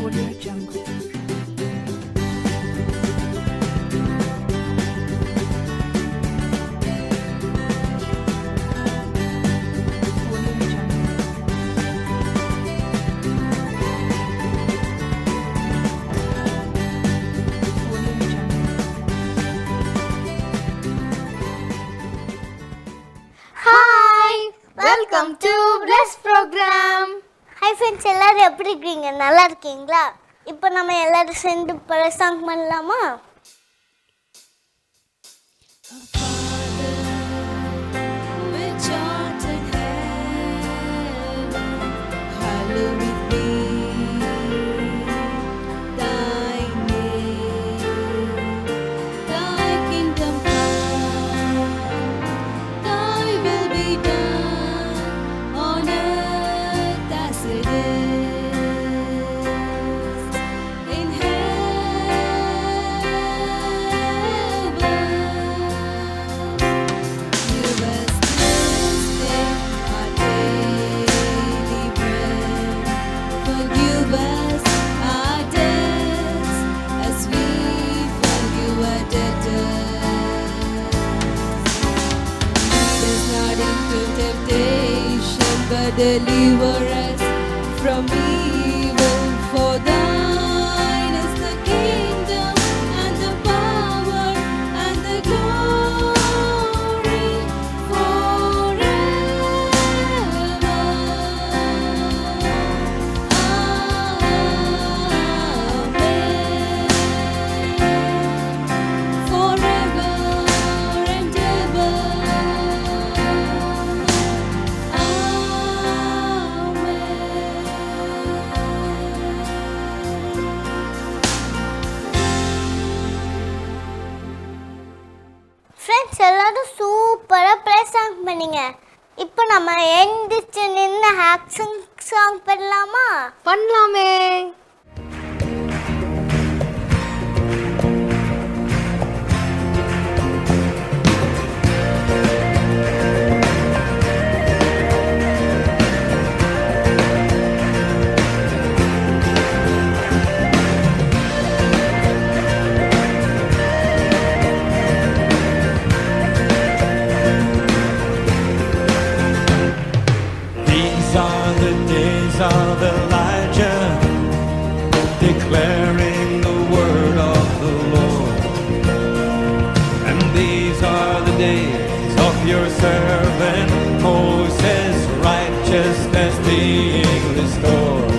Audio Jungle. Welcome to plus program. Hi friends, எல்லாரும் எப்படி இருக்கீங்க? நல்லா இருக்கீங்களா? இப்போ நம்ம எல்லாரும் சேர்ந்து பழைய சாங் பண்ணலாமா? Deliver us from evil, for thine is the kingdom and the power and the glory forever. Amen. Forever and ever. Friends, எல்லாரும் சூப்பராக ப்ளே சாங் பண்ணீங்க. இப்போ நம்ம எந்திரிச்சு நின்று ஆக்ஷன் சாங் பண்ணலாமா? பண்ணலாமே. Of Elijah, declaring the word of the Lord. And these are the days of your servant Moses, righteousness being restored.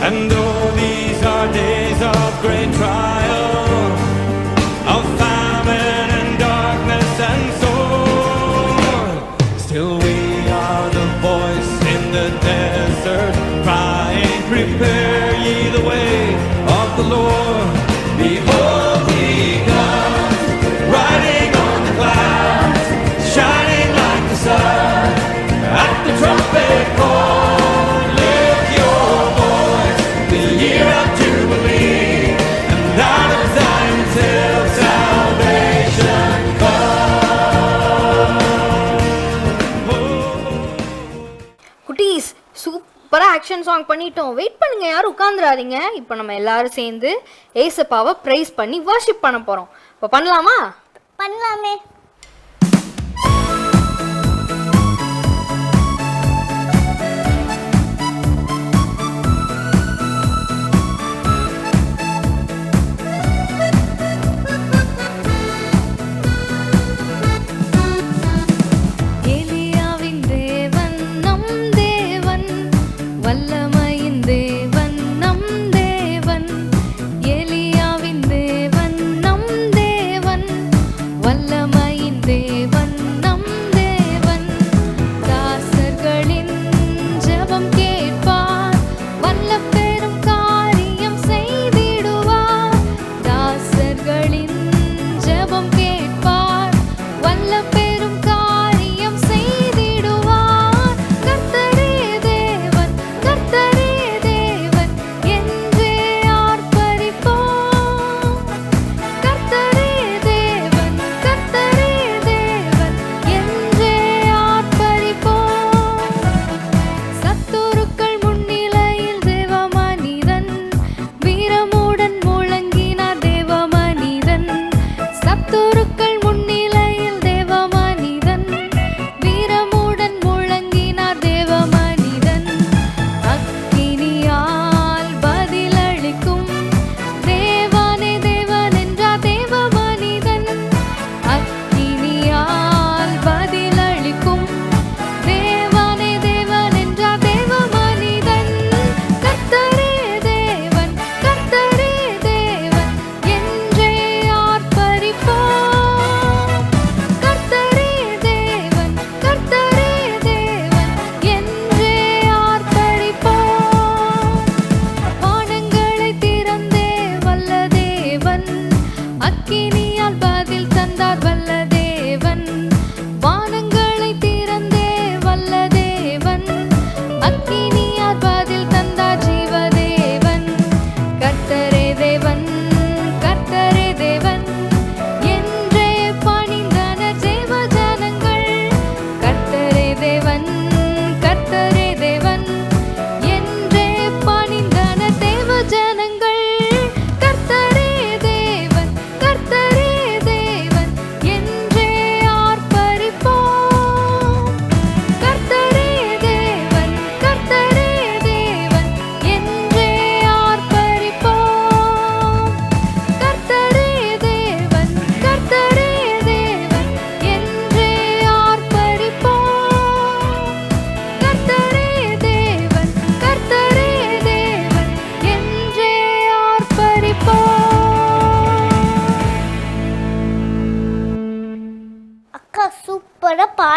And though these are days of great trial, of famine and darkness and sword, still we are the voice in the desert, crying, prepare ye the way of the Lord. Behold, he comes, riding on the clouds, shining like the sun. At the trumpet call, lift your voice, the year of Jubilee, and out of Zion's hill salvation குட்டீஸ், சூப்பராக action song பண்ணிட்டோம். Wait பண்ணுங்க, யாரும் உட்காந்துடாதீங்க. இப்போ நம்ம எல்லாரும் சேர்ந்து ஏசப்பாவை ப்ரைஸ் பண்ணி வர்ஷிப் பண்ண போகிறோம். இப்போ பண்ணலாமா? பண்ணலாமே. வல்லமை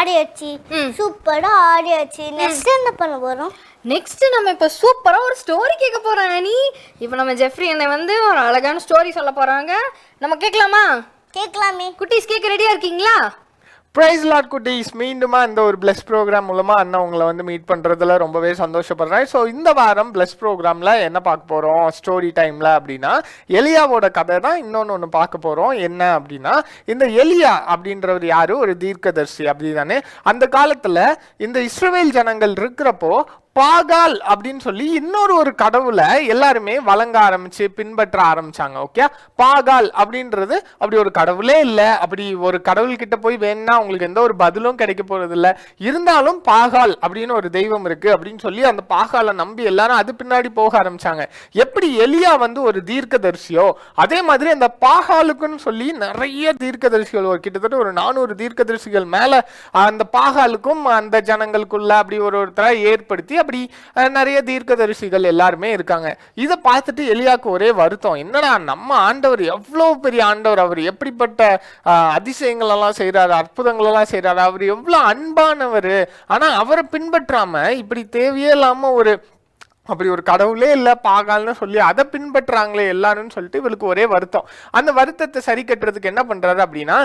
ஆடியாச்சு, சூப்பரா ஆடியாச்சு. நெக்ஸ்ட் என்ன பண்ண போறோம்? நெக்ஸ்ட் நம்ம இப்போ சூப்பராக ஒரு ஸ்டோரி கேட்க போகிறோம் ஆனி. இப்போ நம்ம ஜெஃப்ரி அண்ணன் வந்து ஒரு அழகான ஸ்டோரி சொல்ல போகிறாங்க. நம்ம கேட்கலாமா? கேட்கலாமே. குட்டீஸ் கேட்க ரெடியாக இருக்கீங்களா? பிரைஸ் லார்ட் குட்டீஸ், மீண்டுமா இந்த ஒரு பிளஸ் ப்ரோக்ராம் மூலமாக அண்ணா உங்களை வந்து மீட் பண்ணுறதுல ரொம்பவே சந்தோஷப்படுறேன். ஸோ இந்த வாரம் பிளஸ் ப்ரோக்ராமில் என்ன பார்க்க போகிறோம் ஸ்டோரி டைமில் அப்படின்னா, எலியாவோட கதை தான் இன்னொன்று பார்க்க போகிறோம். என்ன அப்படின்னா, இந்த எலியா அப்படின்றவர் யார்? ஒரு தீர்க்கதரிசி அப்படி தானே. அந்த காலத்தில் இந்த இஸ்ரவேல் ஜனங்கள் இருக்கிறப்போ பாகால் அப்படின்னு சொல்லி இன்னொரு கடவுளை எல்லாருமே வழங்க ஆரம்பிச்சு பின்பற்ற ஆரம்பிச்சாங்க. ஓகே, பாகால் அப்படின்றது அப்படி ஒரு கடவுளே இல்லை. அப்படி ஒரு கடவுள் கிட்ட போய் வேணும்னா உங்களுக்கு எந்த ஒரு பதிலும் கிடைக்க போறது இல்லை. இருந்தாலும் பாகால் அப்படின்னு ஒரு தெய்வம் இருக்கு அப்படின்னு சொல்லி அந்த பாகாலை நம்பி எல்லாரும் அது பின்னாடி போக ஆரம்பிச்சாங்க. எப்படி எலியா வந்து ஒரு தீர்க்கதரிசியோ அதே மாதிரி அந்த பாகாலுக்குன்னு சொல்லி நிறைய தீர்க்கதரிசிகள், ஒரு கிட்டத்தட்ட ஒரு 400 தீர்க்கதரிசிகள் மேல அந்த பாகாலுக்கும் அந்த ஜனங்களுக்குள்ள அப்படி ஒருத்தரை ஏற்படுத்தி அப்படி நிறைய தீர்க்கதரிசிகள் எல்லாருமே இருக்காங்க. இதை பார்த்துட்டு எலியாவுக்கு ஒரே வருத்தம். என்னடா நம்ம ஆண்டவர் எவ்வளவு பெரிய ஆண்டவர், அவர் எப்படிப்பட்ட அதிசயங்கள் எல்லாம் செய்யறாரு, அற்புதங்கள் எல்லாம் செய்யறாரு, அவர் எவ்வளவு அன்பானவர், ஆனா அவரை பின்பற்றாம இப்படி தேவையே இல்லாம அப்படி ஒரு கடவுளே இல்லை பாகால்னு சொல்லி அதை பின்பற்றாங்களே எல்லாரும் சொல்லிட்டு இவளுக்கு ஒரே வருத்தம். அந்த வருத்தத்தை சரி கட்டுறதுக்கு என்ன பண்றாரு அப்படின்னா,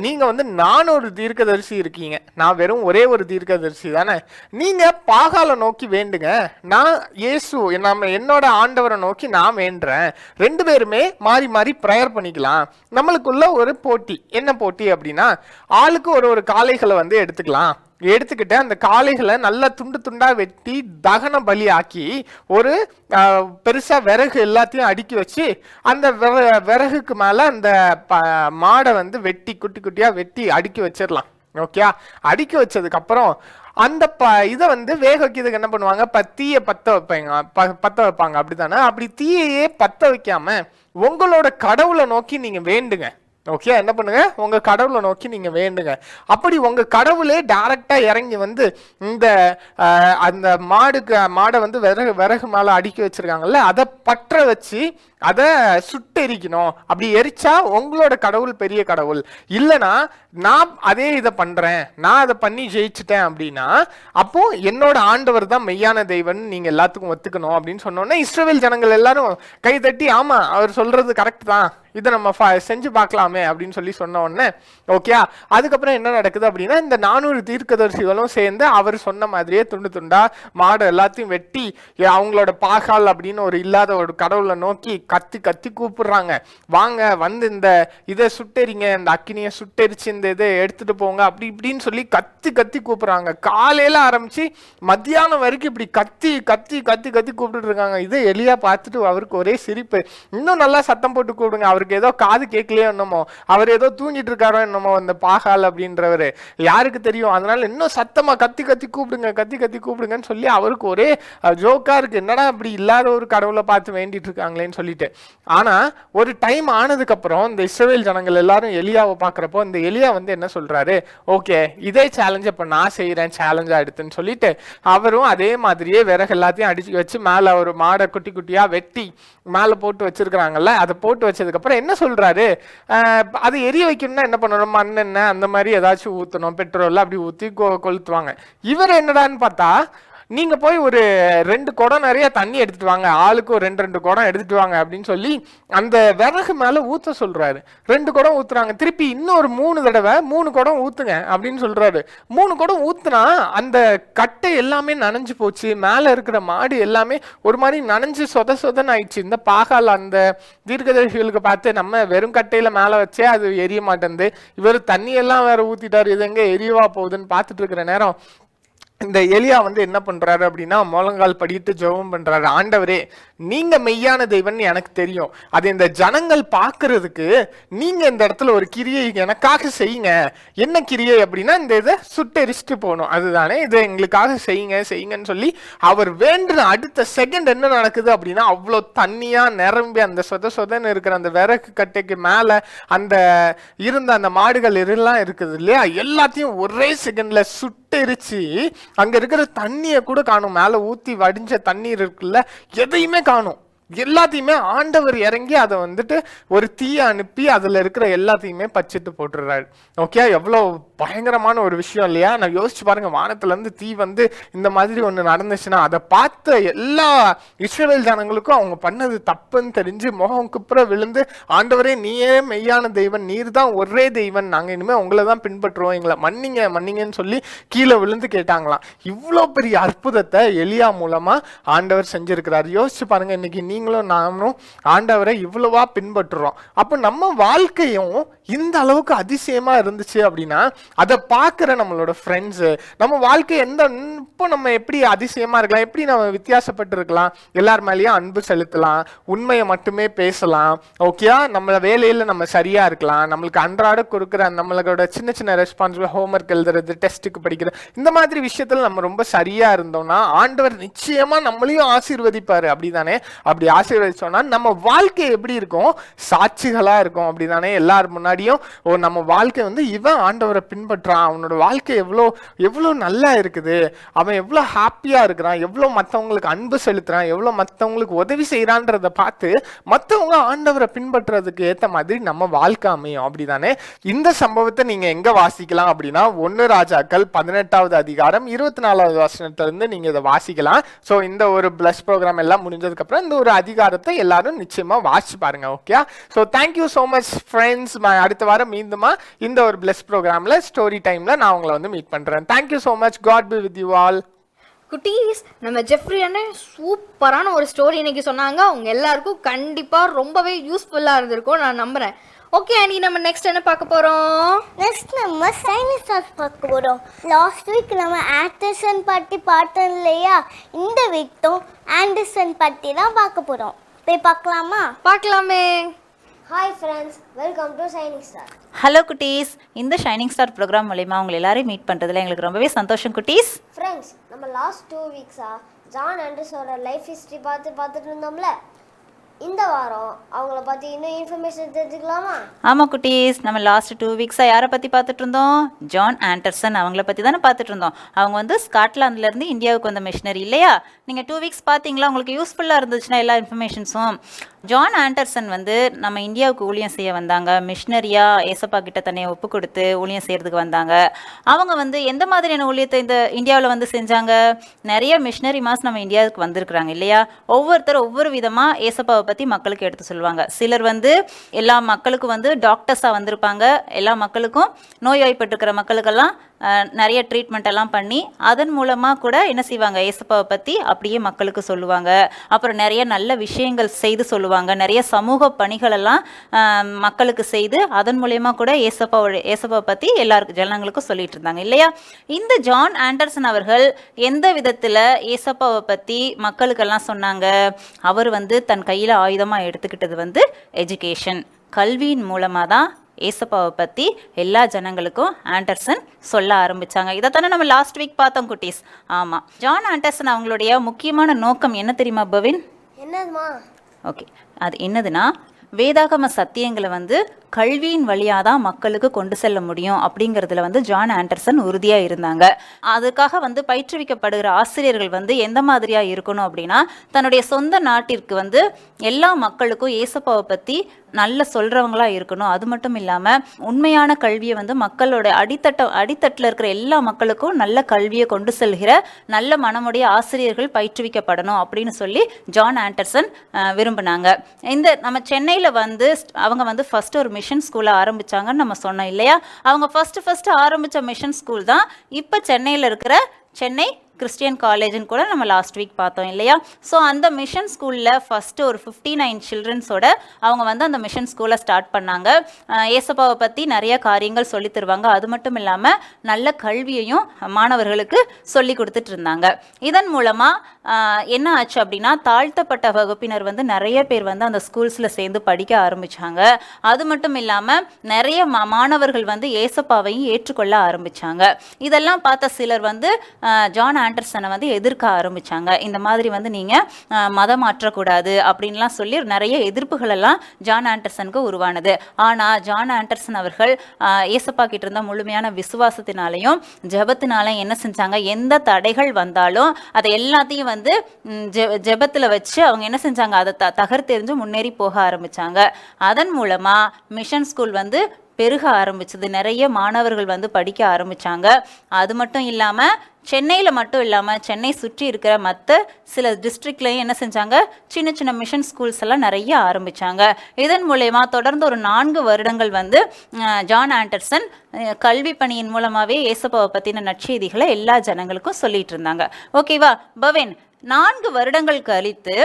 நீங்க வந்து 400 தீர்க்கதரிசி இருக்கீங்க, நான் வெறும் ஒரே ஒரு தீர்க்கதரிசி தானே, நீங்க பாகாலை நோக்கி வேண்டுங்க, நான் இயேசு என்னோட ஆண்டவரை நோக்கி நான் வேண்டுறேன், 2 பேருமே மாறி மாறி ப்ரேயர் பண்ணிக்கலாம். நம்மளுக்குள்ள ஒரு போட்டி. என்ன போட்டி அப்படின்னா, ஆளுக்கு ஒரு காளைகளை வந்து எடுத்துக்கிட்டு அந்த காளைகளை நல்லா துண்டு துண்டா வெட்டி தகன பலி ஆக்கி ஒரு பெருசா விறகு எல்லாத்தையும் அடுக்கி வச்சு அந்த விறகுக்கு மேல அந்த மாடை வந்து வெட்டி குட்டி குட்டியா வெட்டி அடுக்கி வச்சிடலாம். ஓகே, அடுக்கி வச்சதுக்கு அப்புறம் அந்த இதை வந்து வேக வைக்கிறதுக்கு என்ன பண்ணுவாங்க, தீயை பத்த வைப்பாங்க அப்படித்தானே. அப்படி தீயையே பத்த வைக்காம உங்களோட கடவுளை நோக்கி நீங்க வேண்டுங்க. ஓகே, என்ன பண்ணுங்க, உங்க கடவுளை நோக்கி நீங்க வேண்டுங்க. அப்படி உங்க கடவுளே டைரக்டா இறங்கி வந்து இந்த அந்த மாடை வந்து விறகு மேல அடுக்கி வச்சிருக்காங்கல்ல, அதை பற்ற வச்சு அதை சுட்டெரிக்கணும். அப்படி எரிச்சா உங்களோட கடவுள் பெரிய கடவுள். இல்லைன்னா நான் அதே இதை பண்றேன், நான் அதை பண்ணி ஜெயிச்சுட்டேன் அப்படின்னா அப்போ என்னோட ஆண்டவர் தான் மெய்யான தெய்வன் நீங்க எல்லாத்துக்கும் ஒத்துக்கணும் அப்படின்னு சொன்னோன்னே இஸ்ரவேல் ஜனங்கள் எல்லாரும் கை தட்டி ஆமா அவர் சொல்றது கரெக்ட் தான், இதை நம்ம செஞ்சு பார்க்கலாமே அப்படின்னு சொல்லி சொன்ன உடனே ஓகே. அதுக்கப்புறம் என்ன நடக்குது அப்படின்னா, இந்த 400 தீர்க்கதரிசிகளும் சேர்ந்து அவர் சொன்ன மாதிரியே துண்டு துண்டா மாடு எல்லாத்தையும் வெட்டி அவங்களோட பாகால் அப்படின்னு ஒரு இல்லாத ஒரு கடவுளை நோக்கி கத்தி கத்தி கூப்பிடுறாங்க, வாங்க வந்து இந்த இதை சுட்டெரிங்க, இந்த அக்கினியை சுட்டெரிச்சு இந்த இதை எடுத்துட்டு போங்க அப்படி இப்படின்னு சொல்லி கத்தி கத்தி கூப்பிடுறாங்க. காலையில ஆரம்பிச்சு மத்தியானம் வரைக்கும் இப்படி கத்தி கத்தி கத்தி கத்தி கூப்பிட்டு இருக்காங்க. இதை எலியா பார்த்துட்டு அவருக்கு ஒரே சிரிப்பு. இன்னும் நல்லா சத்தம் போட்டு கூப்பிடுங்க, அவருக்கு ஏதோ காது கேட்கலையோ என்னமோ, அவர் ஏதோ தூங்கிட்டு இருக்காரோ என்னமோ அந்த பாகால் அப்படின்றவரு, யாருக்கு தெரியும், அதனால இன்னும் சத்தமா கத்தி கத்தி கூப்பிடுங்க கத்தி கத்தி கூப்பிடுங்கன்னு சொல்லி அவருக்கு ஒரே ஜோக்கா இருக்கு. என்னடா இப்படி இல்லாத ஒரு கடவுளை பார்த்து வேண்டிட்டு இருக்காங்களேன்னு சொல்லிட்டு. ஆனா ஒரு டைம் ஆனதுக்கு அப்புறம் இந்த இஸ்ரவேல் ஜனங்கள் எல்லாரும் எலியாவை பாக்குறப்போ இந்த எலியா வந்து என்ன சொல்றாரு, ஓகே இதே சேலஞ்ச் இப்ப நான் செய்யறேன் சேலஞ்சா எடுத்துன்னு சொல்லிட்டு அவரும் அதே மாதிரியே விறகு எல்லாத்தையும் அடிச்சு வச்சு மேல ஒரு மாடை குட்டி குட்டியா வெட்டி மேல போட்டு வச்சிருக்கிறாங்கல்ல, அதை போட்டு வச்சதுக்கு அப்புறம் என்ன சொல்றாரு, அது எரிய வைக்கணும்னா என்ன பண்ணணும், மண்ணெண்ணெய் அந்த மாதிரி ஏதாச்சும் ஊத்தணும், பெட்ரோல் அப்படி ஊத்தி கொளுத்துவாங்க. இவர் என்னடான்னு பார்த்தா, நீங்க போய் ஒரு 2 குடம் நிறைய தண்ணி எடுத்துட்டு வாங்க, ஆளுக்கு ஒரு 2 குடம் எடுத்துட்டு வாங்க அப்படின்னு சொல்லி அந்த விறகு மேல ஊத்த சொல்றாரு. 2 குடம் ஊத்துறாங்க, திருப்பி இன்னொரு 3 தடவை 3 குடம் ஊத்துங்க அப்படின்னு சொல்றாரு. 3 குடம் ஊத்துனா அந்த கட்டை எல்லாமே நனைஞ்சு போச்சு, மேல இருக்கிற மாடு எல்லாமே ஒரு மாதிரி நனைஞ்சு சொதன்னு ஆயிடுச்சு. இந்த பாகால் அந்த தீர்க்கதரிசிகளுக்கு பார்த்து நம்ம வெறும் கட்டையில மேல வச்சே அது எரிய மாட்டேங்குது, இவர் தண்ணி எல்லாம் வேற ஊத்திட்டாரு, இது எங்க எரியவா போகுதுன்னு பார்த்துட்டு இருக்கிற நேரம் இந்த எலியா வந்து என்ன பண்றாரு அப்படின்னா, முழங்கால் படிட்டு ஜெபம் பண்றாரு, ஆண்டவரே நீங்க மெய்யான தெய்வன் எனக்கு தெரியும், அது இந்த ஜனங்கள் பாக்குறதுக்கு நீங்க இந்த இடத்துல ஒரு கிரியை எனக்காக செய்யுங்க. என்ன கிரியை அப்படின்னா, இந்த இதை சுட்டெரிச்சுட்டு போகணும், அதுதானே, இதை எங்களுக்காக செய்யுங்கன்னு சொல்லி அவர் வேண்டுன அடுத்த செகண்ட் என்ன நடக்குது அப்படின்னா, அவ்வளோ தண்ணியா நிரம்பி அந்த சொதன்னு இருக்கிற அந்த விறகு கட்டைக்கு மேல அந்த இருந்த அந்த மாடுகள் எல்லாம் இருக்குது இல்லையா, எல்லாத்தையும் ஒரே செகண்ட்ல சுட்டெரிச்சு அங்க இருக்கிற தண்ணியை கூட காணும், மேல ஊத்தி வடிஞ்ச தண்ணீர் இருக்குல்ல எதையுமே காணும். எல்லாத்தையுமே ஆண்டவர் இறங்கி அதை வந்துட்டு ஒரு தீயை அனுப்பி அதுல இருக்கிற எல்லாத்தையுமே பச்சிட்டு போட்டுறாரு. ஓகே, எவ்வளவு பயங்கரமான ஒரு விஷயம் இல்லையா? நான் யோசிச்சு பாருங்க, வானத்துல இருந்து தீ வந்து இந்த மாதிரி ஒண்ணு நடந்துச்சுன்னா அதை பார்த்த எல்லா இஸ்ரவேல் ஜனங்களுக்கும் அவங்க பண்ணது தப்புன்னு தெரிஞ்சு முகம் குப்புற விழுந்து, ஆண்டவரே நீயே மெய்யான தெய்வன், நீர் தான் ஒரே தெய்வன், நாங்க இனிமே உங்களை தான் பின்பற்றுவோம், எங்களை மன்னிங்கன்னு சொல்லி கீழே விழுந்து கேட்டாங்களாம். இவ்வளோ பெரிய அற்புதத்தை எலியா மூலமா ஆண்டவர் செஞ்சிருக்கிறார். யோசிச்சு பாருங்க, இன்னைக்கு நீங்களும் நானும் ஆண்டவரை இவ்வளவா பின்பற்றுறோம். அப்போ நம்ம வாழ்க்கையும் இந்த அளவுக்கு அதிசயமா இருந்துச்சு அப்படின்னா அதை பார்க்குற நம்மளோட ஃப்ரெண்ட்ஸு, நம்ம வாழ்க்கை இப்போ நம்ம எப்படி அதிசயமா இருக்கலாம், எப்படி நம்ம வித்தியாசப்பட்டு இருக்கலாம், எல்லார் மேலேயும் அன்பு செலுத்தலாம், உண்மையை மட்டுமே பேசலாம். ஓகேயா, நம்ம வேலையில் நம்ம சரியா இருக்கலாம், நம்மளுக்கு அன்றாட கொடுக்குற நம்மளோட சின்ன சின்ன ரெஸ்பான்சிபிள், ஹோம்ஒர்க் எழுதுறது, டெஸ்ட்டுக்கு படிக்கிறது, இந்த மாதிரி விஷயத்துல நம்ம ரொம்ப சரியா இருந்தோம்னா ஆண்டவர் நிச்சயமா நம்மளையும் ஆசீர்வதிப்பாரு. அப்படிதானே? அப்படி ஆசீர்வதிச்சோம்னா நம்ம வாழ்க்கை எப்படி இருக்கும்? சாட்சிகளா இருக்கும். அப்படிதானே? எல்லார் முன்னாடியும் நம்ம வாழ்க்கை வந்து இவன் ஆண்டவரை பின்பற்றான், அவனோட வாழ்க்கை எவ்வளோ நல்லா இருக்குது, அவன் எவ்வளோ ஹாப்பியா இருக்கிறான், எவ்வளோ மற்றவங்களுக்கு அன்பு செலுத்துறான், எவ்வளோ மற்றவங்களுக்கு உதவி செய்யறான்றத பார்த்து மற்றவங்க ஆண்டவரை பின்பற்றுறதுக்கு ஏற்ற மாதிரி நம்ம வாழ்க்கை அமையும். அப்படிதானே? இந்த சம்பவத்தை நீங்க எங்க வாசிக்கலாம் அப்படின்னா 1 ராஜாக்கள் 18வது அதிகாரம் 24வது வசனத்திலிருந்து நீங்க இதை வாசிக்கலாம். ஸோ இந்த ஒரு பிளஸ் ப்ரோக்ராம் எல்லாம் முடிஞ்சதுக்கு அப்புறம் இந்த ஒரு அதிகாரத்தை எல்லாரும் நிச்சயமா வாசிச்சு பாருங்க. Okay, so thank you so much friends. அடுத்த வாரம் மீண்டுமா இந்த ஒரு பிளஸ் ப்ரோக்ராம்ல ஸ்டோரி டைம்ல நான் உங்களை வந்து மீட் பண்றேன். Thank you so much. God be with you all. குட்டீஸ், நம்ம ஜெஃப்ரி அண்ணன் சூப்பரான ஒரு ஸ்டோரி இன்னைக்கு சொன்னாங்க. அவங்க எல்லாருக்கும் கண்டிப்பாக ரொம்பவே யூஸ்ஃபுல்லாக இருந்திருக்கும் நான் நம்புகிறேன். ஓகே ஆண்டி, நம்ம நெக்ஸ்ட் என்ன பார்க்க போகிறோம்? நெக்ஸ்ட் நம்ம சைனிஸ்டார்ஸ் பார்க்க போகிறோம். லாஸ்ட் வீக் நம்ம ஆண்டர்சன் பற்றி பார்த்தோம் இல்லையா? இந்த வீக்கும் ஆண்டர்சன் பற்றி தான் பார்க்க போகிறோம். போய் பார்க்கலாமா? பார்க்கலாமே. Hi friends, welcome to shining star. Hello குட்டீஸ், இந்த ஷைனிங் ஸ்டார் ப்ரோக்ராம் மூலிமா உங்களை எல்லாரையும் மீட் பண்ணுறதுல எங்களுக்கு ரொம்பவே சந்தோஷம் குட்டீஸ். ஃப்ரெண்ட்ஸ், நம்ம லாஸ்ட் 2 வீக்ஸாக ஜான் ஆண்டர்ஸோட லைஃப் ஹிஸ்ட்ரி பார்த்துட்டு இருந்தோம்ல. இந்த வாரம் அவங்கள பற்றி இன்னும் இன்ஃபர்மேஷன் தெரிஞ்சுக்கலாமா? ஆமாம் குட்டீஸ், நம்ம லாஸ்ட் 2 வீக்ஸாக யாரை பற்றி பார்த்துட்டு இருந்தோம்? ஜான் ஆண்டர்சன் அவங்கள பற்றி தானே பார்த்துட்டு இருந்தோம். அவங்க வந்து ஸ்காட்லாந்துலேருந்து இந்தியாவுக்கு வந்த மிஷினரி இல்லையா? நீங்கள் 2 வீக்ஸ் பார்த்தீங்களா? உங்களுக்கு யூஸ்ஃபுல்லாக இருந்துச்சுன்னா எல்லா இன்ஃபர்மேஷன்ஸும். ஜான் ஆண்டர்சன் வந்து நம்ம இந்தியாவுக்கு ஊழியம் செய்ய வந்தாங்க. மிஷினரியாக ஏசப்பா கிட்ட தன்னை ஒப்பு கொடுத்து ஊழியம் செய்கிறதுக்கு வந்தாங்க. அவங்க வந்து எந்த மாதிரியான ஊழியத்தை இந்த இந்தியாவில் வந்து செஞ்சாங்க? நிறைய மிஷினரி மாஸ் நம்ம இந்தியாவுக்கு வந்திருக்கிறாங்க இல்லையா? ஒவ்வொருத்தரும் ஒவ்வொரு விதமாக ஏசப்பாவை பற்றி மக்களுக்கு எடுத்து சொல்லுவாங்க. சிலர் வந்து எல்லா மக்களுக்கும் வந்து டாக்டர்ஸாக வந்திருப்பாங்க. எல்லா மக்களுக்கும் நோய்வாய்ப்பட்டிருக்கிற மக்களுக்கெல்லாம் நிறைய ட்ரீட்மெண்ட் எல்லாம் பண்ணி அதன் மூலமாக கூட என்ன செய்வாங்க? ஏசப்பாவை பற்றி அப்படியே மக்களுக்கு சொல்லுவாங்க. அப்புறம் நிறைய நல்ல விஷயங்கள் செய்து சொல்லுவாங்க. நிறைய சமூக பணிகளெல்லாம் மக்களுக்கு செய்து அதன் மூலயமா கூட ஏசப்பாவை பற்றி எல்லாருக்கும் ஜனங்களுக்கும் சொல்லிட்டு இருந்தாங்க இல்லையா? இந்த ஜான் ஆண்டர்சன் அவர்கள் எந்த விதத்தில் ஏசப்பாவை பற்றி மக்களுக்கெல்லாம் சொன்னாங்க? அவர் வந்து தன் கையில் ஆயுதமாக எடுத்துக்கிட்டது வந்து எஜுகேஷன், கல்வியின் மூலமாக தான் ஏசப்பாவை பற்றி எல்லா ஜனங்களுக்கும் ஆண்டர்சன் சொல்ல ஆரம்பித்தாங்க. இதைத்தானே நம்ம லாஸ்ட் வீக் பார்த்தோம் குட்டீஸ். ஆமாம், ஜான் ஆண்டர்சன் அவங்களுடைய முக்கியமான நோக்கம் என்ன தெரியுமா பவின்? என்னதுமா? ஓகே, அது என்னதுன்னா வேதாகம சத்தியங்களை வந்து கல்வியின் வழியாக தான் மக்களுக்கு கொண்டு செல்ல முடியும் அப்படிங்கிறதுல வந்து ஜான் ஆண்டர்சன் உறுதியாக இருந்தாங்க. அதுக்காக வந்து பயிற்றுவிக்கப்படுகிற ஆசிரியர்கள் வந்து எந்த மாதிரியாக இருக்கணும் அப்படின்னா, தன்னுடைய சொந்த நாட்டிற்கு வந்து எல்லா மக்களுக்கும் ஏசப்பாவை பற்றி நல்ல சொல்கிறவங்களா இருக்கணும். அது மட்டும் இல்லாமல் உண்மையான கல்வியை வந்து மக்களோட அடித்தட்டில் இருக்கிற எல்லா மக்களுக்கும் நல்ல கல்வியை கொண்டு செல்கிற நல்ல மனமுடைய ஆசிரியர்கள் பயிற்றுவிக்கப்படணும் அப்படின்னு சொல்லி ஜான் ஆண்டர்சன் விரும்பினாங்க. இந்த நம்ம சென்னையில் வந்து அவங்க வந்து ஃபர்ஸ்ட் ஒரு மிஷன் ஸ்கூலை ஆரம்பிச்சாங்கன்னு நம்ம சொன்னோம் இல்லையா? அவங்க ஃபர்ஸ்ட் ஆரம்பித்த மிஷன் ஸ்கூல் தான் இப்போ சென்னையில் இருக்கிற சென்னை கிறிஸ்டியன் காலேஜ்னு கூட நம்ம லாஸ்ட் வீக் பார்த்தோம் இல்லையா? ஸோ அந்த மிஷன் ஸ்கூலில் ஃபஸ்ட்டு ஒரு 59 சில்ட்ரன்ஸோட அவங்க வந்து அந்த மிஷன் ஸ்கூலை ஸ்டார்ட் பண்ணாங்க. ஏசப்பாவை பற்றி நிறைய காரியங்கள் சொல்லி தருவாங்க. அது மட்டும் இல்லாமல் நல்ல கல்வியையும் மாணவர்களுக்கு சொல்லி கொடுத்துட்டு இருந்தாங்க. இதன் மூலமாக என்ன ஆச்சு அப்படின்னா, தாழ்த்தப்பட்ட வகுப்பினர் வந்து நிறைய பேர் வந்து அந்த ஸ்கூல்ஸில் சேர்ந்து படிக்க ஆரம்பித்தாங்க. அது மட்டும் இல்லாமல் நிறைய மாணவர்கள் வந்து ஏசப்பாவையும் ஏற்றுக்கொள்ள ஆரம்பித்தாங்க. இதெல்லாம் பார்த்த சிலர் வந்து ஜான் ஆண்டர்சனை வந்து எதிர்க்க ஆரம்பிச்சாங்க. இந்த மாதிரி வந்து நீங்கள் மதம் மாற்றக்கூடாது அப்படின்லாம் சொல்லி நிறைய எதிர்ப்புகள் எல்லாம் ஜான் ஆண்டர்சனுக்கு உருவானது. ஆனால் ஜான் ஆண்டர்சன் அவர்கள் ஏசப்பா கிட்ட இருந்த முழுமையான விசுவாசத்தினாலையும் ஜெபத்தினாலையும் என்ன செஞ்சாங்க, எந்த தடைகள் வந்தாலும் அதை எல்லாத்தையும் வந்து ஜெபத்தில் வச்சு அவங்க என்ன செஞ்சாங்க, அதை தகர்த்தெறிஞ்சு முன்னேறி போக ஆரம்பிச்சாங்க. அதன் மூலமா மிஷன் ஸ்கூல் வந்து பெருக ஆரம்பிச்சது. நிறைய மாணவர்கள் வந்து படிக்க ஆரம்பிச்சாங்க. அது மட்டும் இல்லாமல் சென்னையில் மட்டும் இல்லாமல் சென்னை சுற்றி இருக்கிற மற்ற சில டிஸ்ட்ரிக்ட்லையும் என்ன செஞ்சாங்க, சின்ன சின்ன மிஷன் ஸ்கூல்ஸ் எல்லாம் நிறைய ஆரம்பித்தாங்க. இதன் மூலயமா தொடர்ந்து ஒரு 4 வருடங்கள் வந்து ஜான் ஆண்டர்சன் கல்வி பணியின் மூலமாகவே ஏசப்பாவை பற்றின நற்செய்திகளை எல்லா ஜனங்களுக்கும் சொல்லிட்டு இருந்தாங்க. ஓகேவா பவன்? 4 வருடங்கள் கழித்து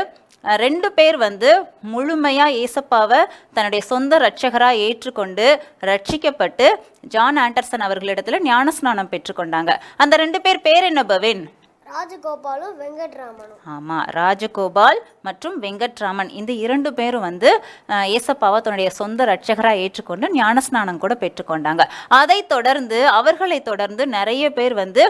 2 பேர் வந்து முழுமையாக ஏசப்பாவை தன்னுடைய சொந்த இரட்சகராக ஏற்றுக்கொண்டு ரட்சிக்கப்பட்டு ஜான் ஆண்டர்சன் அவர்களிடத்துல ஞானஸ்நானம் பெற்றுக்கொண்டாங்க. அந்த 2 பேர் என்ன பவன்? ராஜகோபாலும் வெங்கட்ராமனும். ஆமாம், ராஜகோபால் மற்றும் வெங்கட்ராமன் இந்த 2 பேரும் வந்து ஏசப்பாவை தன்னுடைய சொந்த இரட்சகராக ஏற்றுக்கொண்டு ஞானஸ்நானம் கூட பெற்றுக்கொண்டாங்க. அவர்களை தொடர்ந்து நிறைய பேர் வந்து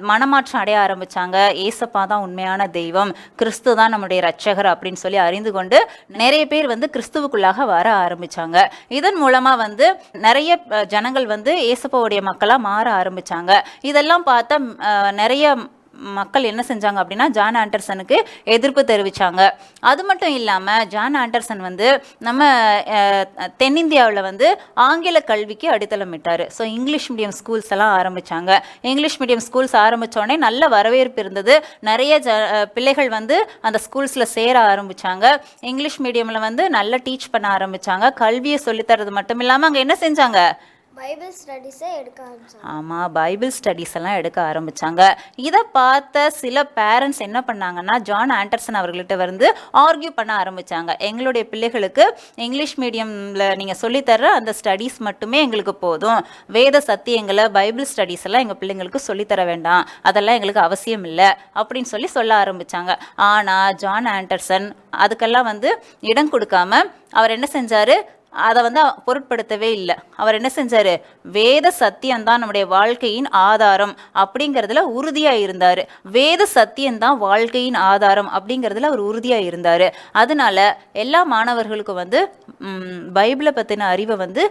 மனமாற்றம் அடைய ஆரம்பிச்சாங்க. ஏசப்பா தான் உண்மையான தெய்வம், கிறிஸ்து தான் நம்முடைய இரட்சகர் அப்படின்னு சொல்லி அறிந்து கொண்டு நிறைய பேர் வந்து கிறிஸ்துவுக்குள்ளாக வர ஆரம்பிச்சாங்க. இதன் மூலமா வந்து நிறைய ஜனங்கள் வந்து ஏசப்பாவுடைய மக்களாக மாற ஆரம்பிச்சாங்க. இதெல்லாம் பார்த்தா நிறைய மக்கள் என்ன செஞ்சாங்க அப்படின்னா ஜான் ஆண்டர்சனுக்கு எதிர்ப்பு தெரிவித்தாங்க. அது மட்டும் இல்லாமல் ஜான் ஆண்டர்சன் வந்து நம்ம தென்னிந்தியாவில் வந்து ஆங்கில கல்விக்கு அடித்தளமிட்டார். ஸோ இங்கிலீஷ் மீடியம் ஸ்கூல்ஸ் எல்லாம் ஆரம்பித்தாங்க. இங்கிலீஷ் மீடியம் ஸ்கூல்ஸ் ஆரம்பித்தோடனே நல்ல வரவேற்பு இருந்தது. நிறைய பிள்ளைகள் வந்து அந்த ஸ்கூல்ஸில் சேர ஆரம்பித்தாங்க. இங்கிலீஷ் மீடியமில் வந்து நல்லா டீச் பண்ண ஆரம்பித்தாங்க. கல்வியை சொல்லித்தரது மட்டும் இல்லாமல் அங்கே என்ன செஞ்சாங்க, பைபிள் ஸ்டடீஸை எடுக்க ஆரம்பிச்சாங்க. ஆமாம், பைபிள் ஸ்டடீஸ் எல்லாம் எடுக்க ஆரம்பித்தாங்க. இதை பார்த்த சில பேரண்ட்ஸ் என்ன பண்ணாங்கன்னா ஜான் ஆண்டர்சன் அவர்கள்ட்ட வந்து ஆர்கியூ பண்ண ஆரம்பித்தாங்க. எங்களுடைய பிள்ளைகளுக்கு இங்கிலீஷ் மீடியமில் நீங்கள் சொல்லித்தர அந்த ஸ்டடீஸ் மட்டுமே எங்களுக்கு போதும், வேத சத்தியங்களை பைபிள் ஸ்டடீஸ் எல்லாம் எங்கள் பிள்ளைங்களுக்கு சொல்லித்தர வேண்டாம், அதெல்லாம் எங்களுக்கு அவசியம் இல்லை அப்படின்னு சொல்ல ஆரம்பித்தாங்க. ஆனால் ஜான் ஆண்டர்சன் அதுக்கெல்லாம் வந்து இடம் கொடுக்காம அவர் என்ன செஞ்சார், அதை வந்து பொருட்படுத்தவே இல்லை. அவர் என்ன செஞ்சார், வேத சத்தியம்தான் நம்முடைய வாழ்க்கையின் ஆதாரம் அப்படிங்கிறதுல உறுதியாக இருந்தார். வேத சத்தியம்தான் வாழ்க்கையின் ஆதாரம் அப்படிங்கிறதுல அவர் உறுதியாக இருந்தார். அதனால எல்லா மாணவர்களுக்கும் வந்து பைபிளை பற்றின அறிவை வந்து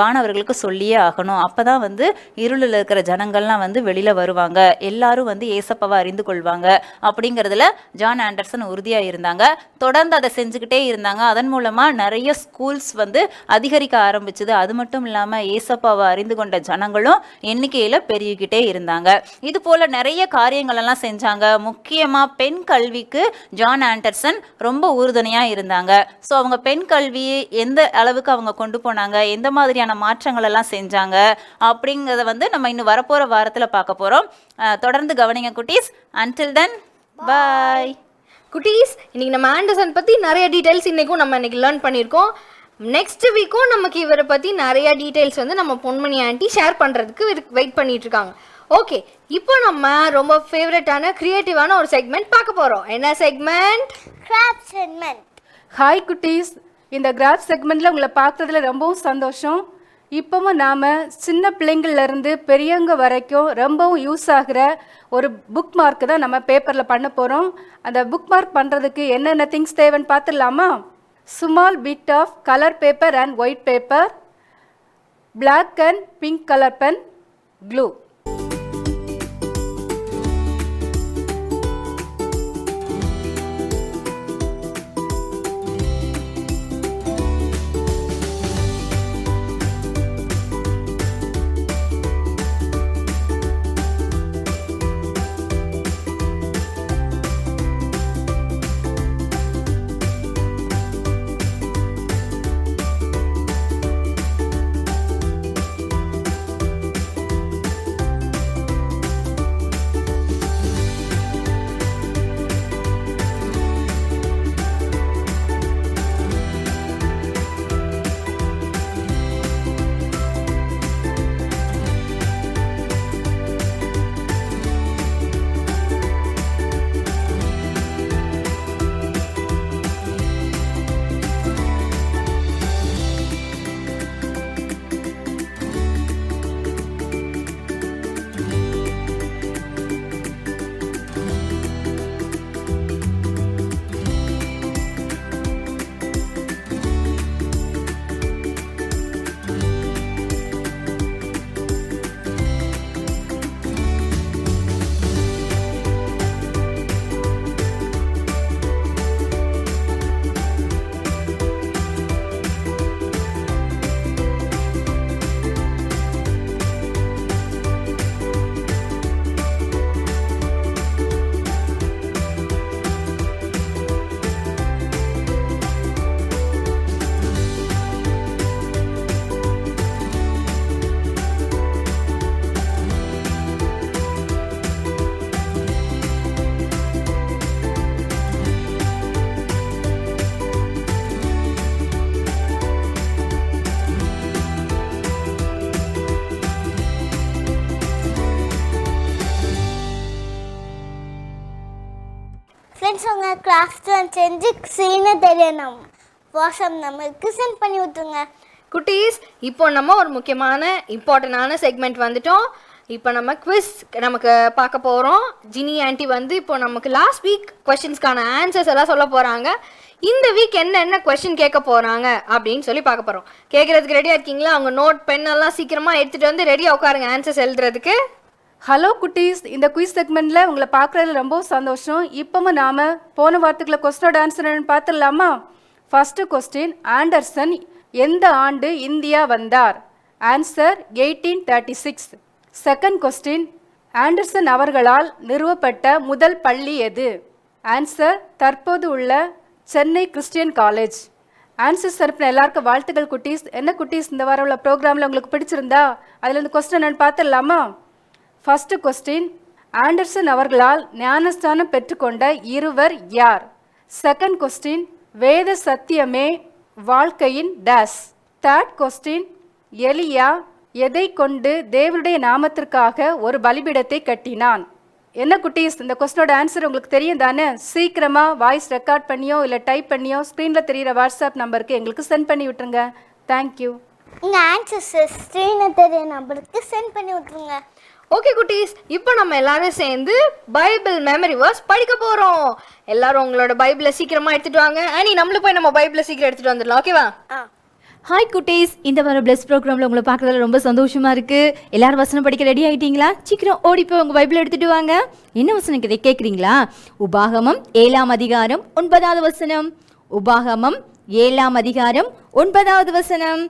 மாணவர்களுக்கு சொல்லியே ஆகணும். அப்போ தான் வந்து இருளில் இருக்கிற ஜனங்கள்லாம் வந்து வெளியில் வருவாங்க, எல்லாரும் வந்து ஏசப்பாவை அறிந்து கொள்வாங்க அப்படிங்கிறதுல ஜான் ஆண்டர்சன் உறுதியாக இருந்தாங்க. தொடர்ந்து அதை செஞ்சுக்கிட்டே இருந்தாங்க. அதன் மூலமாக நிறைய ஸ்கூல்ஸ் வந்து அதிகரிக்க ஆரம்பிச்சது. அது மட்டும் இல்லாமல் ஏசப்பாவை அறிந்து கொண்ட ஜனங்களும் எண்ணிக்கையில் பெருகிக்கிட்டே இருந்தாங்க. இது போல நிறைய காரியங்கள் எல்லாம் செஞ்சாங்க. முக்கியமாக பெண் கல்விக்கு ஜான் ஆண்டர்சன் ரொம்ப உறுதுணையாக இருந்தாங்க. ஸோ அவங்க பெண் கல்வி எந்த அளவுக்கு அவங்க கொண்டு போனாங்க, எந்த மாதிரியான மாற்றங்கள் எல்லாம் செஞ்சாங்க அப்படிங்கிறத வந்து நம்ம இன்னும் வரப்போகிற வாரத்தில் பார்க்க போகிறோம். தொடர்ந்து கவனிங்க குட்டீஸ். அன்டில் தென் பாய் குட்டீஸ். இன்னைக்கு நம்ம ஆண்டர்சன் பற்றி நிறைய டீட்டெயில்ஸ் இன்னைக்கு லேர்ன் பண்ணியிருக்கோம். நெக்ஸ்ட் வீக்கும் நமக்கு இவரை பற்றி நிறைய டீட்டெயில்ஸ் வந்து நம்ம பொன்மணி ஆண்டி ஷேர் பண்ணுறதுக்கு வெயிட் பண்ணிட்டு இருக்காங்க. ஓகே, இப்போ நம்ம ரொம்ப ஃபேவரட்டான கிரியேட்டிவான ஒரு செக்மெண்ட் பார்க்க போகிறோம். என்ன செக்மெண்ட்? Craft segment. ஹாய் குட்டீஸ், இந்த கிராஃப்ட் செக்மெண்ட்டில் உங்களை பார்க்குறதுல ரொம்பவும் சந்தோஷம். இப்போவும் நாம் சின்ன பிள்ளைங்கள்லேருந்து பெரியவங்க வரைக்கும் ரொம்பவும் யூஸ் ஆகிற ஒரு புக் மார்க்கு தான் நம்ம பேப்பரில் பண்ண போகிறோம். அந்த புக் மார்க் பண்ணுறதுக்கு என்னென்ன திங்ஸ் தேவைன்னு பார்த்துடலாமா? Small bit of color paper and white paper, black and pink color pen, glue. Last one செஞ்சு சீனை தெரியணும் வாட்ஸ்அப் நம்பருக்கு சென்ட் பண்ணி விட்டுருங்க. குட்டீஸ், இப்போ நம்ம ஒரு முக்கியமான இம்பார்ட்டண்டான செக்மெண்ட் வந்துட்டோம். இப்போ நம்ம குவிஸ் நமக்கு பார்க்க போகிறோம். ஜினி ஆண்டி வந்து இப்போ நமக்கு லாஸ்ட் வீக் கொஸ்டின்ஸ்க்கான ஆன்சர்ஸ் எல்லாம் சொல்ல போகிறாங்க. இந்த வீக் என்ன கொஸ்டின் கேட்க போகிறாங்க அப்படின்னு சொல்லி பார்க்க போகிறோம். கேட்குறதுக்கு ரெடியாக இருக்கீங்களா? அவங்க நோட் பென் எல்லாம் சீக்கிரமாக எடுத்துகிட்டு வந்து ரெடியாக உட்காருங்க ஆன்சர்ஸ் எழுதுறதுக்கு. ஹலோ குட்டீஸ், இந்த குயிஸ் செக்மெண்ட்டில் உங்களை பார்க்குறதுல ரொம்ப சந்தோஷம். இப்போவும் நாம் போன வாரத்துக்குள்ள கொஸ்டினோட ஆன்சர் என்னன்னு பார்த்துடலாமா? ஃபஸ்ட்டு கொஸ்டின், ஆண்டர்சன் எந்த ஆண்டு இந்தியா வந்தார்? ஆன்சர் 1836. செகண்ட் கொஸ்டின், ஆண்டர்சன் அவர்களால் நிறுவப்பட்ட முதல் பள்ளி எது? ஆன்சர் தற்போது உள்ள சென்னை கிறிஸ்டியன் காலேஜ். ஆன்சர்ஸ் தரப்பின எல்லாருக்கும் வாழ்த்துக்கள் குட்டீஸ். என்ன குட்டீஸ், இந்த வாரம் உள்ள ப்ரோக்ராமில் உங்களுக்கு பிடிச்சிருந்தா அதில் இந்த கொஸ்டின் என்னன்னு பார்த்துடலாமா? ஃபஸ்ட்டு கொஸ்டின், ஆண்டர்சன் அவர்களால் ஞானஸ்தானம் பெற்றுக்கொண்ட இருவர் யார்? செகண்ட் கொஸ்டின், வேத சத்தியமே வாழ்க்கையின் டேஸ். தேர்ட் கொஸ்டின், எலியா எதை கொண்டு தேவனுடைய நாமத்திற்காக ஒரு பலிபீடத்தை கட்டினான்? என்ன குட்டீஸ், இந்த கொஸ்டினோட ஆன்சர் உங்களுக்கு தெரியும் தானே? சீக்கிரமாக வாய்ஸ் ரெக்கார்ட் பண்ணியோ இல்லை டைப் பண்ணியோ ஸ்க்ரீனில் தெரிகிற வாட்ஸ்அப் நம்பருக்கு எங்களுக்கு சென்ட் பண்ணி விட்டுருங்க. தேங்க்யூ. உங்கள் ஆன்சர்ஸ் ஸ்க்ரீனை தெரிய நம்பருக்கு சென்ட் பண்ணி விட்டுருங்க. ஓகே குட்டீஸ், இப்போ நம்ம எல்லாரும் சேர்ந்து பைபிள் மெமரி வேர்ஸ் படிக்க போகிறோம். எல்லாரும் உங்களோட பைபிளை சீக்கிரமாக எடுத்துகிட்டு வாங்க. ஆனி, நம்மளும் போய் நம்ம பைபிளை சீக்கிரம் எடுத்துகிட்டு வந்துடலாம். ஓகேவா? ஹாய் குட்டீஸ், இந்த வாரம் பிளஸ் ப்ரோக்ராமில் உங்களை பார்க்குறதுல ரொம்ப சந்தோஷமாக இருக்குது. எல்லாரும் வசனம் படிக்க ரெடி ஆகிட்டீங்களா? சீக்கிரம் ஓடி போய் உங்கள் பைபிளை எடுத்துகிட்டு வாங்க. என்ன வசனம் கேட்குறீங்களா? உபாகமம் 7ஆம் அதிகாரம் 9வது வசனம். உபாகமம் 7ஆம் அதிகாரம் 9வது வசனம்.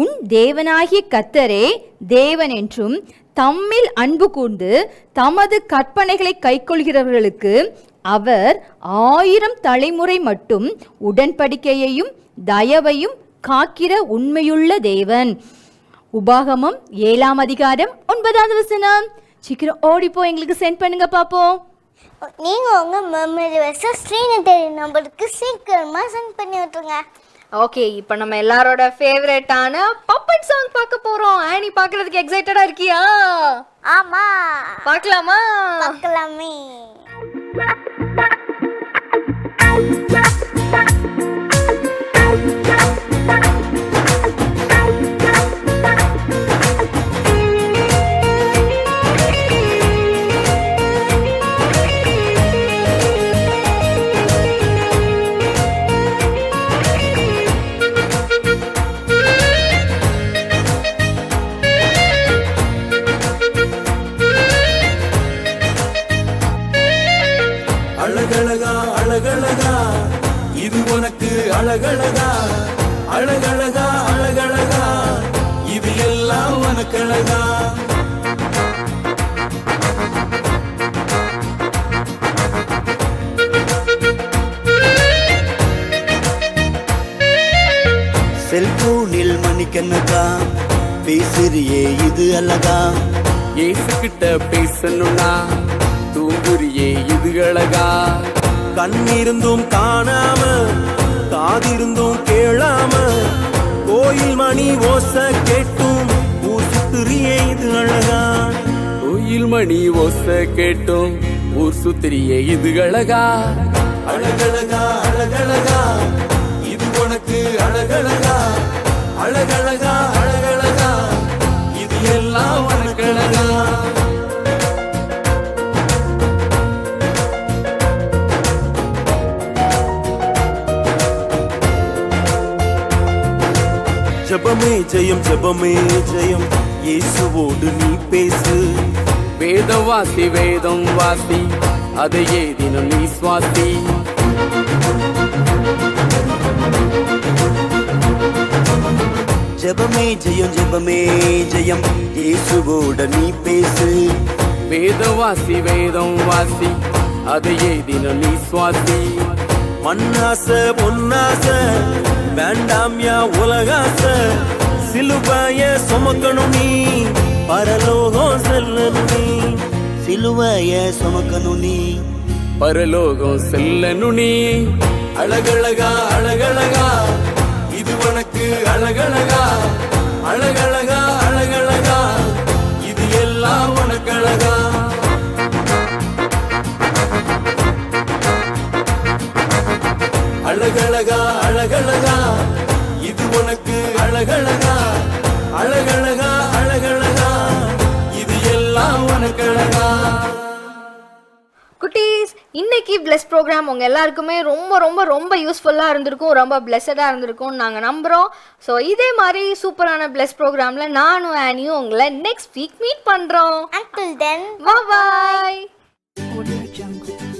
உன் தேவனாகிய கர்த்தரே தேவன் என்றும் தம்மில் அன்பு கூர்ந்து தமது கற்பனைகளை கைக்கொள்கிறவர்களுக்கு அவர் 1000 தலைமுறை மட்டும் உடன்படிக்கையையும் தயவையும் காக்கிற உண்மையுள்ள தேவன். உபாகமம் 7ஆம் அதிகாரம் 9வது வசனம். சீக்கிரம் ஓடிப்போ எங்களுக்கு சென்ட் பண்ணுங்க பாப்போம். நீங்கள் உங்கள் மெமரி வேர்ஸை ஸ்க்ரீனை தெரிய நம்பருக்கு சீக்கிரமாக சென்ட் பண்ணி விட்டுருங்க. ஓகே, இப்போ நம்ம எல்லாரோட ஃபேவரட்டான பப்பட் சாங் பார்க்க போறோம். ஆனி, பார்க்கிறதுக்கு எக்ஸைட்டடா இருக்கியா? ஆமா, பார்க்கலாமா? பார்க்கலாமே. அழகழகா அழகழகா இது உனக்கு அழகழகா, அழகழகா அழகழகா இது எல்லாம் உனக்கு அழகா. செல்போனில் மணிக்கணக்கா பேசுறியே இது அழகா. ஏசுகிட்ட பேசணும்னா தூங்குறியே இது அழகா. கண்ணிருந்தும் காணாம காதிருந்தும் கேளாம கோயில் மணி ஓச கேட்டும் ஊர் சுத்துறியே இது அழகா. கோயில் மணி ஓச கேட்டும் ஊர் சுத்திரியே இது அழகா. அழகழகா அழகழகா இது உனக்கு அழகழகா, அழகழகா அழகழகா இது எல்லாம் உனக்கு அழகா. ஜெபமே ஜெயம் ஜெபமே ஜெயம் இயேசுவோடு நீ பேசு. வேதம் வாசி வேதம் வாசி அதையே தினம் நீ சுவாசி. ஜெபமே ஜெயம் ஜெபமே ஜெயம் இயேசுவோடு நீ பேசு. வேதம் வாசி அதையே தினம் நீ சுவாசி. மண்ணாச பொன்னாச வேண்டாம் யா உலகாச, சிலுவைய சுமக்கணும் நீ பரலோகம் செல்லணும் நீ. சிலுவைய சுமக்கணும் நீ பரலோகம் செல்லணும் நீ. அழகழகா அழகழகா இது உனக்கு அழகழகா, அழகழகா அழகழகா இது எல்லாம் உனக்கு அழகா. அழகழகா அழகழகா இது உனக்கு அழகழகா அழகழகா அழகழகா இது எல்லாம் உனக்கு அழகா. குட்டீஸ், இன்னைக்கு பிளஸ் ப்ரோக்ராம் உங்கள் எல்லாருக்குமே ரொம்ப ரொம்ப ரொம்ப யூஸ்ஃபுல்லாக இருந்திருக்கும், ரொம்ப பிளஸடாக இருந்திருக்கும்னு நாங்கள் நம்புகிறோம். ஸோ இதே மாதிரி சூப்பரான பிளஸ் ப்ரோக்ராமில் நானும் ஆனியும் உங்களை நெக்ஸ்ட் வீக் மீட் பண்ணுறோம். Until then, பாய். Audio Jungle.